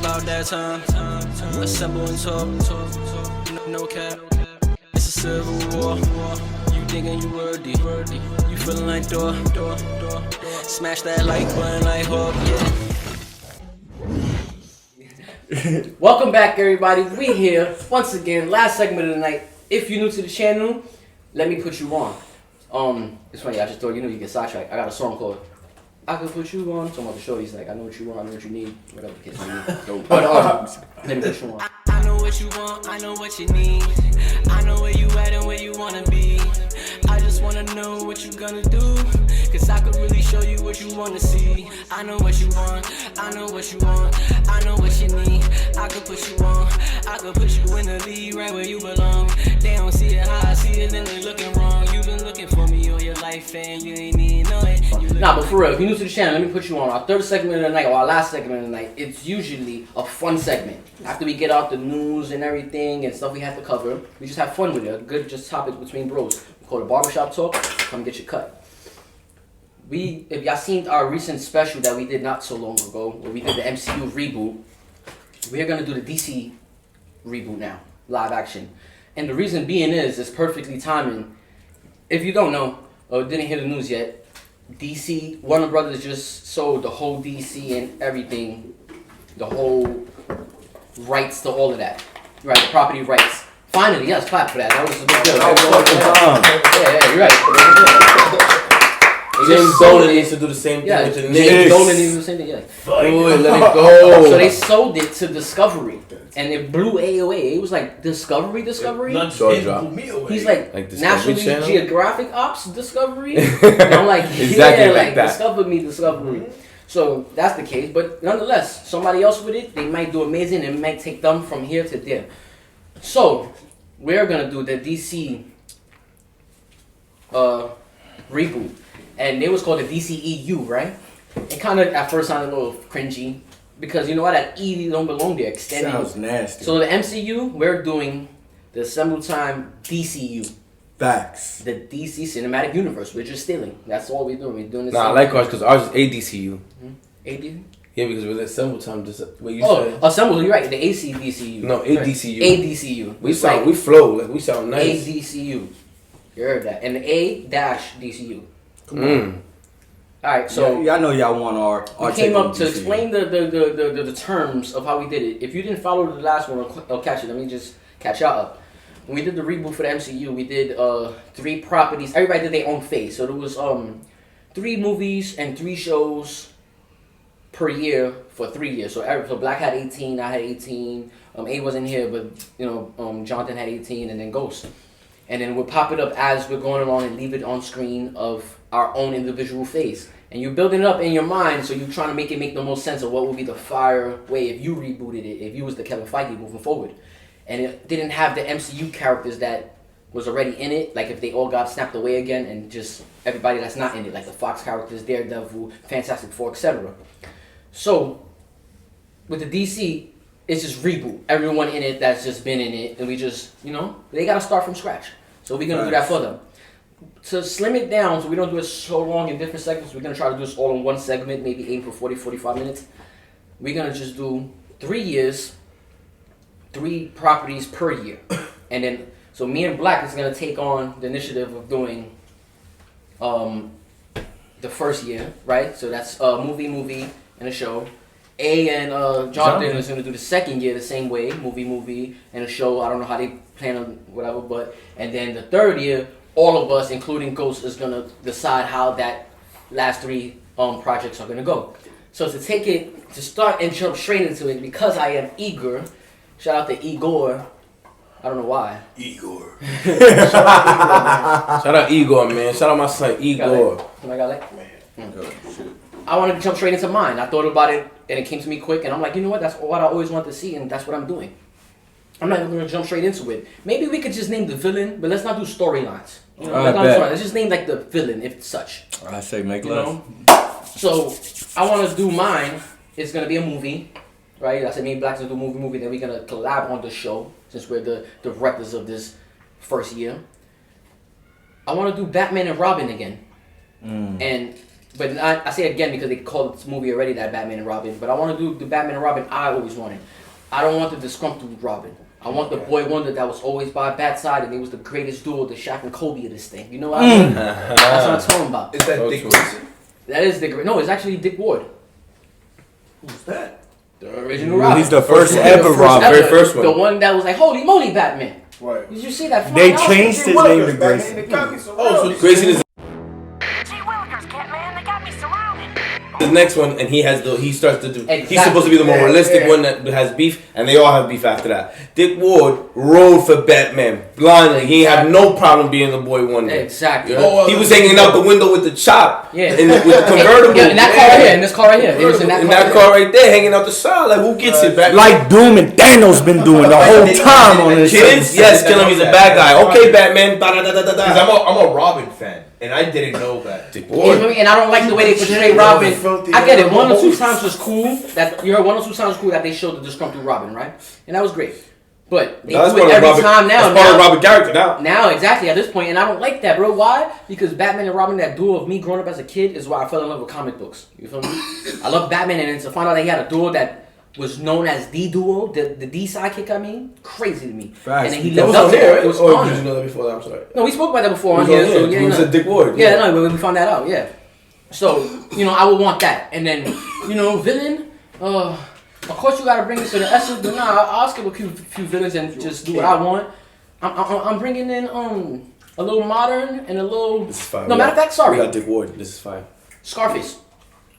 about that time. Assemble and talk. No cap. It's a civil war. You thinking you worthy. You feeling like door. Smash that like button like Hawk, yeah. Welcome back, everybody. We here once again. Last segment of the night. If you're new to the channel, let me put you on. It's funny. I just thought you get sidetracked. I got a song called "I Could Put You On." So I'm about to show you. He's like, I know what you want. I know what you need. Whatever the case may be. But let me put you on. I know what you want. I know what you need. I know where you at and where you wanna be. I just wanna know what you gonna do, cause I could really show you what you wanna see. I know what you want, I know what you want, I know what you need. I could put you on, I could put you in the lead right where you belong. They don't see it how I see it, then they looking wrong. You've been looking for me all your life and you ain't even know it. Nah, but for real, if you're new to the channel, let me put you on our third segment of the night, or our last segment of the night. It's usually a fun segment. After we get out the news and everything and stuff we have to cover, we just have fun with it. A good just topic between bros. We call it barbershop talk. Come get your cut. If y'all seen our recent special that we did not so long ago, where we did the MCU reboot, we're gonna do the DC reboot now, live action. And the reason being is, it's perfectly timing. If you don't know, or didn't hear the news yet, DC, Warner Brothers just sold the whole DC and everything, the whole rights to all of that, right? The property rights. Finally, yes, clap for that. That was a big deal. Yeah, you're right. James Dolan needs to do the same thing with the Knicks. James Dolan needs to do the same thing. Yeah. Let it go. So they sold it to Discovery, and it blew A away. It was like Discovery. He's like National Geographic Ops Discovery. And I'm like, exactly like that. Discover me, Discovery. So that's the case, but nonetheless, somebody else with it, they might do amazing. It might take them from here to there. So we're gonna do the DC reboot, and it was called the DCEU, right? It kind of at first sounded a little cringy because you know what, that E don't belong there. Extended. Sounds nasty. So the MCU, we're doing the AssembleTime DCU. Facts. The DC Cinematic Universe. We're just stealing. That's all we're doing. We're doing this. Nah, I like ours because ours is ADCU. AD? Yeah, because with AssembleTime, just what you said. Assemble. You're right. The ACDCU. No, ADCU. ADCU. We flow like we sound nice. ADCU. You heard that? And the A-DCU. Come on. All right, so yeah, I know y'all want our we came up to explain the terms of how we did it. If you didn't follow the last one, I'll catch it. Let me just catch y'all up. When we did the reboot for the MCU, we did 3 properties. Everybody did their own phase. So there was 3 movies and 3 shows per year for 3 years. So Black had 18, I had 18. A wasn't here, but Jonathan had 18, and then Ghost. And then we'll pop it up as we're going along and leave it on screen of our own individual phase. And you're building it up in your mind, so you're trying to make the most sense of what would be the fire way if you rebooted it, if you was the Kevin Feige moving forward. And it didn't have the MCU characters that was already in it, like if they all got snapped away again, and just everybody that's not in it, like the Fox characters, Daredevil, Fantastic Four, etc. So, with the DC, it's just reboot. Everyone in it that's just been in it, and we just, they gotta start from scratch. So we're gonna do that for them. To slim it down, so we don't do it so long in different segments, we're gonna try to do this all in one segment, maybe aim for 40, 45 minutes. We're gonna just do 3 years, 3 properties per year. And then, so me and Black is gonna take on the initiative of doing the first year, right? So that's movie, and a show. A and Jonathan is going to do the second year the same way, movie, and a show. I don't know how they plan on whatever, and then the third year, all of us, including Ghost, is going to decide how that last 3 projects are going to go. So to start and jump straight into it, because I am eager, shout out to Igor. I don't know why. Igor. Shout out Igor, man. Shout out my son, Igor. I got it? I wanted to jump straight into mine. I thought about it, and it came to me quick, and I'm like, you know what? That's what I always wanted to see, and that's what I'm doing. I'm not even going to jump straight into it. Maybe we could just name the villain, but let's not do storylines. Let's just name like the villain, if such. I say make love. So I want to do mine. It's going to be a movie, right? I said me and Black's going to do a movie. Then we're going to collab on the show, since we're the directors of this first year. I want to do Batman and Robin again. And But I say again because they called this movie already that Batman and Robin. But I want to do the Batman and Robin I always wanted. I don't want the disgruntled Robin. I want the boy wonder that was always by Bat's side and he was the greatest duo, the Shaq and Kobe of this thing. You know what I mean? That's what I'm talking about. Is that Dick Grayson? That is Dick. No, it's actually Dick Ward. Who's that? The original Robin. He's the first one. ever Robin. Very first one. The one that was like, holy moly, Batman. Right. Did you see that? They changed his name to Grayson. Oh, so Grayson is the next one, and he starts to do. Exactly. He's supposed to be the more realistic one that has beef, and they all have beef after that. Dick Ward rode for Batman blindly. He had no problem being the boy wonder. Exactly. Yeah. He was hanging out the window with the chop. Yeah. With the convertible. Yeah, in that car right here. In this car right here. It was in that car right there, hanging out the side. Like, who gets it back? Like Doom and Thanos been doing the whole time on this. Kids, yes, kill him. He's a bad guy. Okay, Batman. Because I'm a Robin fan, and I didn't know that. Dick Ward. And I don't like the way they portray Robin. I get it. 1 or 2 times was cool. That you heard 1 or 2 times was cool that they showed the disgruntled Robin, right? And that was great. But they do it every time now. That's part of Robin character now. Now, exactly, at this point, and I don't like that, bro. Why? Because Batman and Robin, that duo of me growing up as a kid, is why I fell in love with comic books. You feel me? I love Batman, and then to find out that he had a duo that was known as the duo, the D sidekick, I mean, crazy to me. Facts. And then he That lived was up on to here, it. right? It was Or on did it. you know that before that? I'm sorry. No, we spoke about that before It on was here. on So, here. yeah, It was no. a Dick Ward. Yeah, no, but we found that out, yeah. So, you know, I would want that. And then, you know, villain, of course you gotta bring it to the essence, but nah, I'll skip a few villains and just do what I want. I'm bringing in a little modern and a little... This is fine. No, matter of fact, sorry. We got Dick Ward. This is fine. Scarface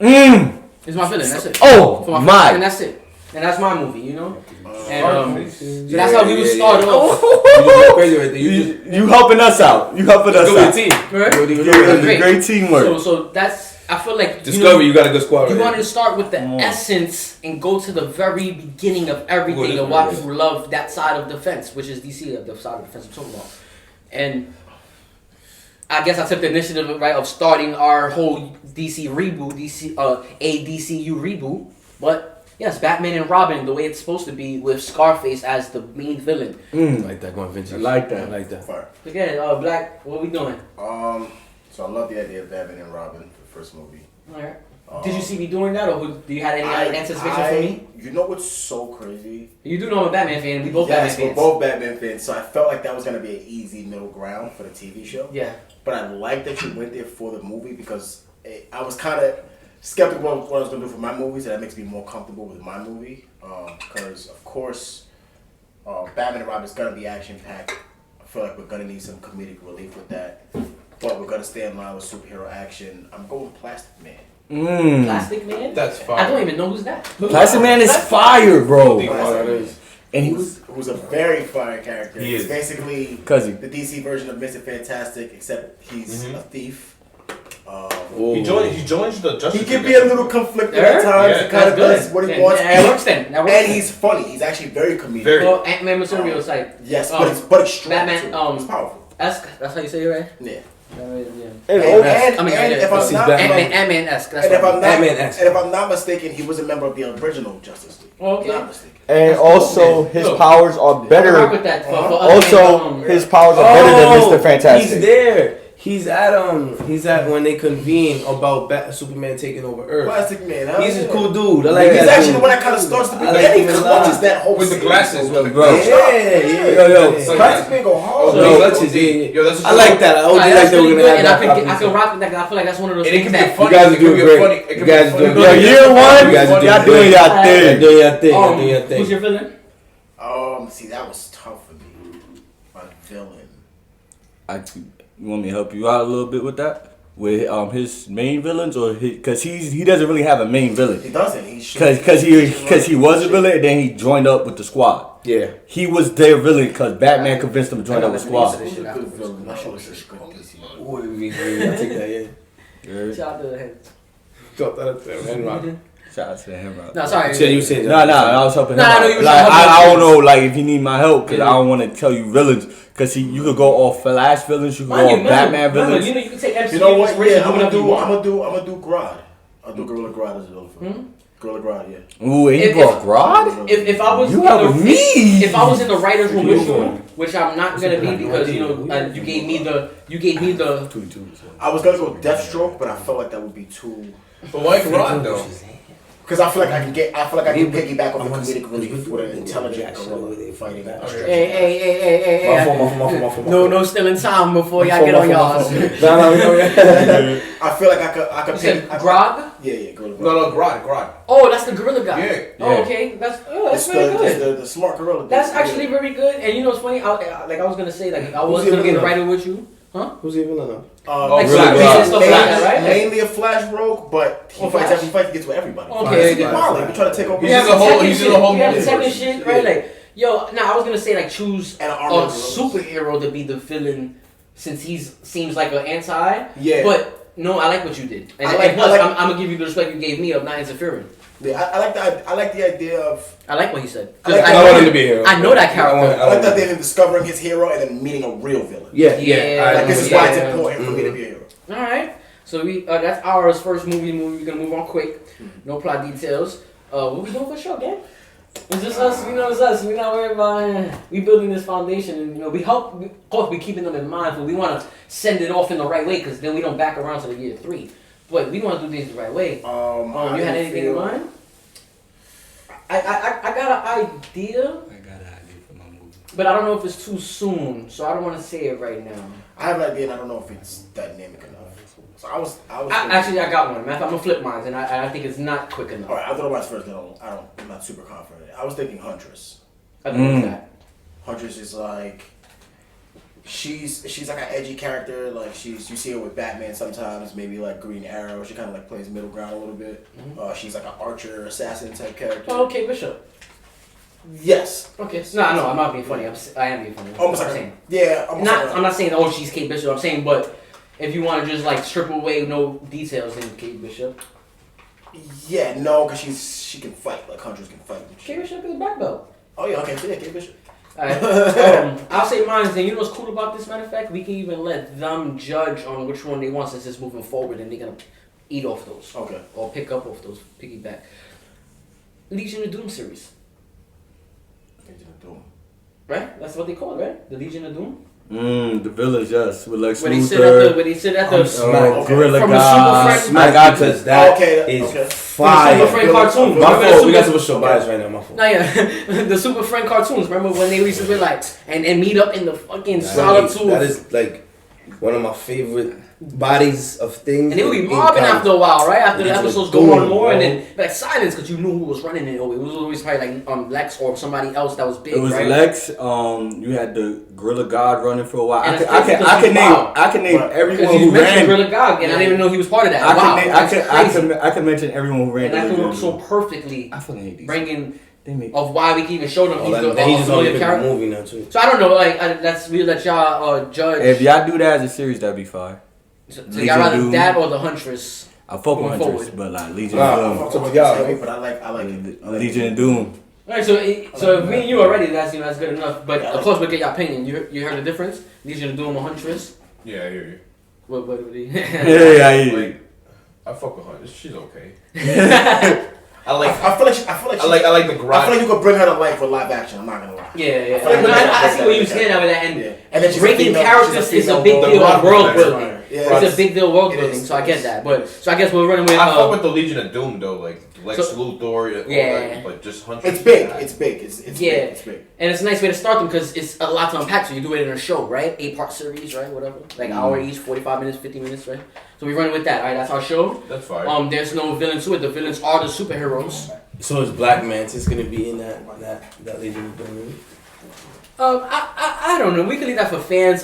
is my villain, that's it. Oh, For my. And that's it. And that's my movie, you know? And so that's how we would start yeah. off. You just go crazy right there. You helping us out. You helping us Go with out. the team. Right? Go with the You're team. great teamwork. So that's... I feel like... Discovery, you got a good squad You right want there. to start with the essence and go to the very beginning of everything and why people love that side of the fence, which is DC, the side of the fence I'm talking about. And I guess I took the initiative, right, of starting our whole DC reboot, a DCU reboot. But yes, Batman and Robin, the way it's supposed to be, with Scarface as the main villain. I like that going vintage. I like that. I like that. Fire. Again, Black, what are we doing? So I love the idea of Batman and Robin, the first movie. All right. Did you see me doing that, or do you have any anticipation for me? You know what's so crazy? You do know I'm a Batman fan. We both Yes, Batman fans. we're both Batman fans, so I felt like that was going to be an easy middle ground for the TV show. Yeah. But I like that you went there for the movie because I was kind of skeptical of what I was going to do for my movies, and that makes me more comfortable with my movie. Because, of course, Batman and Robin is going to be action-packed. I feel like we're going to need some comedic relief with that. But we're going to stay in line with superhero action. I'm going Plastic Man. Plastic Man? That's fine. I don't even know who's that. Plastic Man is fire, bro. And he who's a very fire character. He He's is. basically Cuzzy. the DC version of Mr. Fantastic, except he's a thief. He joins the Justice He can League. be a little conflicted at times. Yeah, he kind of does what he wants. That works then. That works And then. he's funny. He's actually very comedic. Very. Well, Ant-Man Mysterio is like... Yes, but it's strong Batman, too. It's powerful. That's how you say it, right? Yeah. Yeah. And if I'm not Ant-Man-esque. That's and if what I'm Batman-esque. and if I'm not mistaken, he was a member of the original Justice League. Okay. Not mistaken. And also his powers are I rock better. with that. Also, his powers are better than Mr. He's Fantastic. there. He's at when they convene about Superman taking over Earth. Plastic Man. Huh? He's a cool dude. I like He's that actually dude. the one that kind of starts the I beginning. like And he him a clutches lot. that whole With the series. glasses, bro. Yeah. Plastic Man go hard. He clutches it. Yo, that's I like that. I always like that we're gonna have that. I can rock with that. 'Cause I feel like that's one of those And it things can be that... funny. You guys are It can doing be great. funny. It can You be guys are funny. doing Yo, great. year one, You guys are y'all doing doing y'all You're thing. doing your thing. You're doing your thing. Who's your villain? See, that was tough for me. My villain. You want me to help you out a little bit with that? With his main villains, or because he doesn't really have a main villain. He doesn't. He's Because he was a villain and then he joined up with the squad. Yeah. He was their villain because Batman convinced him to join up with squad. Who's a good villain? My show is a good DC. I take that. Yeah. Shout out to the head. Drop that up there, man. Shout out to him, bro. No, sorry. So you said No, I was helping him. Nah, I out. know you was Like, helping I him. don't know, like if you need my help, because I don't want to tell you villains. Because you could go off Flash villains, you could go off Batman villains. You can take MCU You know what? inspiration, Yeah, I'm whatever you want. gonna do Grodd. I'll do Gorilla Grodd as a villain for him. Gorilla Grodd, yeah. Ooh, and you brought Grodd? If I was You have me. If I was in the writers' room with you, which I'm not gonna be because you gave me the I was gonna go Deathstroke, but I felt like that would be too. But why Grodd though? Because I feel like I can piggyback off the comedic relief with an intelligent gorilla fighting. Hey. My fault. No stealing time before y'all get on y'all. I feel like I could You said Grog? Yeah, Gorilla Grodd. No, Grodd. Oh, that's the gorilla guy. Yeah. Oh, okay. That's very good. The smart gorilla. That's actually very good. And you know what's funny? I was gonna say I was gonna be the writer with you. Huh? Who's the villain now? Like really Flash, stuff like that, right? Mainly a Flash rogue, but he fights against with everybody. Okay, He's Marley. We try to take over. He's in the whole We have the universe. second shit, right? Like, yo, I was gonna say choose And a an armored superhero to be the villain since he seems like an anti. Yeah. But no, I like what you did, and I plus, like- I'm gonna give you the respect you gave me of not interfering. Yeah, I like the idea of. I like what he said. I want him to be a hero. I know that character. I like the idea of discovering his hero and then meeting a real villain. Yeah. Like this is why it's Yeah. important for me to be a hero. All right. So that's our first movie. We're gonna move on quick. No plot details. What we doing for show, gang? It's just us. You know, it's us. We're not worried about. We building this foundation, and we help. Of course, we keeping them in mind, but we want to send it off in the right way, because then we don't back around to the year 3. But we want to do things the right way. You had anything in mind? I got an idea. I got an idea for my movie. But I don't know if it's too soon, so I don't want to say it right now. I have an idea, and I don't know if it's dynamic enough. So I was. Actually, I got one. Matter of fact, I'm gonna flip mine, and I think it's not quick enough. All right, I'll throw mine first. I'm not super confident. I was thinking Huntress. I think it's that. Huntress is like. She's like an edgy character. Like you see her with Batman sometimes. Maybe like Green Arrow. She kind of like plays middle ground a little bit. She's like an archer, assassin type character. Oh, okay, Bishop. Yes. Okay. No, I'm not being funny. I am being funny. Almost I'm like saying. Yeah. I'm not saying she's Kate Bishop. I'm saying, but if you want to just like strip away no details, then Kate Bishop. Yeah. No, because she can fight. Like Huntress can fight. Kate Bishop is black belt. Oh yeah. Okay. So yeah, Kate Bishop. Alright. I'll say mine. And you know what's cool about this? Matter of fact, we can even let them judge on which one they want since it's moving forward, and they're gonna eat off those. Okay. Or pick up off those. Piggyback. Legion of Doom series. Legion of Doom. Right? That's what they call it, right? The Legion of Doom. The villains, yes, with Lex When Luthor. they sit at the Gorilla From the God. Super My God, because that Okay, is okay. fire. Super Friend cartoon. My fault. We got Super, some show bias right now. My fault. no, yeah, the Super Friend cartoons. Remember when they used to be like and meet up in the fucking solitude? That is like one of my favorite bodies of things. And they would be in mobbing comics. after a while, right? After the Legion of episodes go Doom, on more, and bro. then like silence because you knew who was running it. Or it was always probably like Lex or somebody else that was big. It was right? Lex. You had the Gorilla God running for a while. And I it's can crazy because he's wild. I can name Right. everyone Because you who mentioned ran. Gorilla God, and I didn't even know he was part of that. Wow, I can mention everyone who ran. and that the could work Legion. so perfectly, I fucking hate these. bringing They make of why we can even show them Oh, he's that, the he just only familiar picked a character. movie now too. So I don't know, like we let y'all judge. If y'all do that as a series, that'd be fine. So Legion y'all rather Doom. that or the Huntress? I fuck with Going Huntress, forward. but like Legion Nah, of fuck Doom. with y'all, But I like it. Legion of Doom. Alright, so if me and you already, that's that's good enough. But of course, we'll get your opinion. You heard the difference? Legion of Doom or Huntress? Yeah, I hear you. What Yeah, I Like, I fuck with her. She's okay. I feel like the grind. I feel like you could bring her to life with live action. I'm not gonna lie. Yeah. I feel like But I that's see where you stand at with that, Yeah. and then she's a breaking female- characters she's is a big deal of world building. Yeah, It's a big deal world it building, is. so I get that. But so I guess we're running with. I fuck with the Legion of Doom though, like Lex So- Luthor. Yeah. But just Huntress. It's big. It's big. It's Yeah. big. It's big. And it's a nice way to start them because it's a lot to unpack. So you do it in a show, right? 8-part series, right? Whatever. Like hour each, 45 minutes, 50 minutes, right? So we running with that. All right, that's our show. That's fine. There's no villain to it. The villains are the superheroes. So is Black Mantis gonna be in that Legion of Doom movie? I don't know. We can leave that for fans.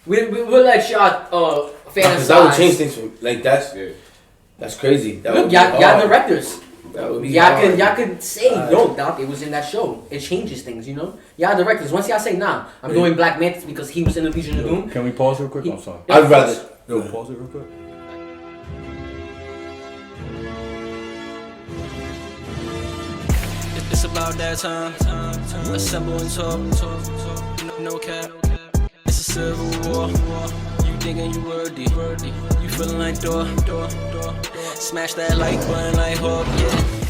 We'll let y'all fantasize. That would change things for like that's crazy. That Look, would be y'all hard. directors. That would be Y'all hard. could say, yo, Doc, it was in that show. It changes things, you know? Y'all directors. Once y'all say, nah, I'm doing Black Mantis because he was in the Legion of Doom. Can we pause real quick? I'm sorry. I'd rather. Yo, pause it real quick. It's about that time. Assemble and talk. No cap. It's a civil war. You thinking you worthy. You feeling like door. Smash that like button like Hawk. Yeah.